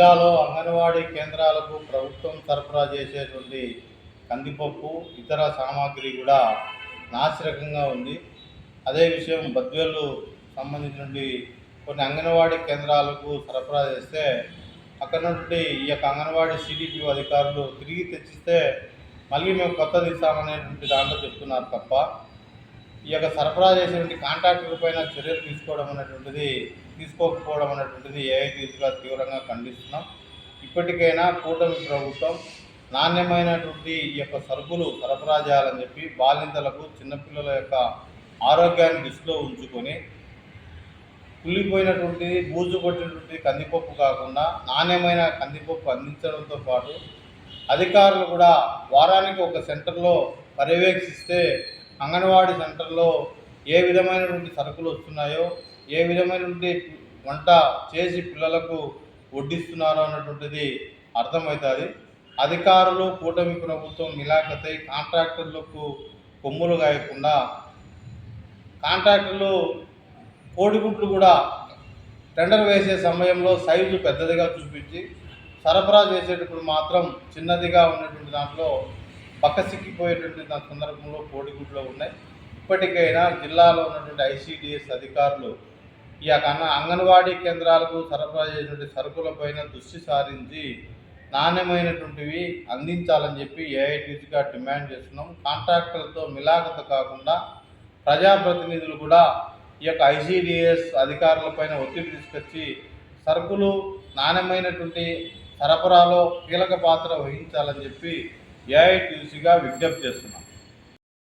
జిల్లాలో అంగన్వాడీ కేంద్రాలకు ప్రభుత్వం సరఫరా చేసేటువంటి కందిపప్పు ఇతర సామాగ్రి కూడా నాసిరకంగా ఉంది. అదే విషయం బద్వేలు సంబంధించినటువంటి కొన్ని అంగన్వాడీ కేంద్రాలకు సరఫరా చేస్తే అక్కడ నుండి ఈ యొక్క అంగన్వాడీ సిడిపిఓ అధికారులు తిరిగి తెచ్చిస్తే మళ్ళీ మేము కొత్తది ఇస్తామనేటువంటి దాంట్లో చెప్తున్నారు తప్ప ఈ యొక్క సరఫరా చేసేటువంటి కాంట్రాక్టర్ పైన చర్యలు తీసుకోకపోవడం అనేటువంటిది ఏఐటీసీగా తీవ్రంగా ఖండిస్తున్నాం. ఇప్పటికైనా కూటమి ప్రభుత్వం నాణ్యమైనటువంటి ఈ యొక్క సరుకులు సరఫరా చేయాలని చెప్పి బాలింతలకు చిన్నపిల్లల యొక్క ఆరోగ్యాన్ని దృష్టిలో ఉంచుకొని కుళ్ళిపోయినటువంటి బూజు కొట్టినటువంటి కందిపప్పు కాకుండా నాణ్యమైన కందిపప్పు అందించడంతో పాటు అధికారులు కూడా వారానికి ఒక సెంటర్లో పర్యవేక్షిస్తే అంగన్వాడీ సెంటర్లో ఏ విధమైనటువంటి సరుకులు వస్తున్నాయో, ఏ విధమైనటువంటి వంట చేసి పిల్లలకు వడ్డిస్తున్నారో అన్నటువంటిది అర్థమవుతుంది. అధికారులు కూటమి ప్రభుత్వం మిలాఖతై కాంట్రాక్టర్లకు కొమ్ములు గాయకుండా కాంట్రాక్టర్లు కోడిగుడ్లు కూడా టెండర్ వేసే సమయంలో సైజు పెద్దదిగా చూపించి సరఫరా చేసేటప్పుడు మాత్రం చిన్నదిగా ఉన్నటువంటి దాంట్లో పక్కసిక్కిపోయేటువంటి సందర్భంలో కోడిగుడ్లు ఉన్నాయి. ఇప్పటికైనా జిల్లాలో ఉన్నటువంటి ఐసిడిఎస్ అధికారులు ఈ అంగన్వాడీ కేంద్రాలకు సరఫరా చేసినటువంటి సరుకులపైన దృష్టి సారించి నాణ్యమైనటువంటివి అందించాలని చెప్పి ఏఐటీసీగా డిమాండ్ చేస్తున్నాం. కాంట్రాక్టర్లతో మిలాఖత కాకుండా ప్రజాప్రతినిధులు కూడా ఈ యొక్క ఐసిడిఎస్ అధికారులపైన ఒత్తిడి తీసుకొచ్చి సరుకులు నాణ్యమైనటువంటి సరఫరాలో కీలక పాత్ర వహించాలని చెప్పి ఏఐటీసీగా విజ్ఞప్తి చేస్తున్నాం.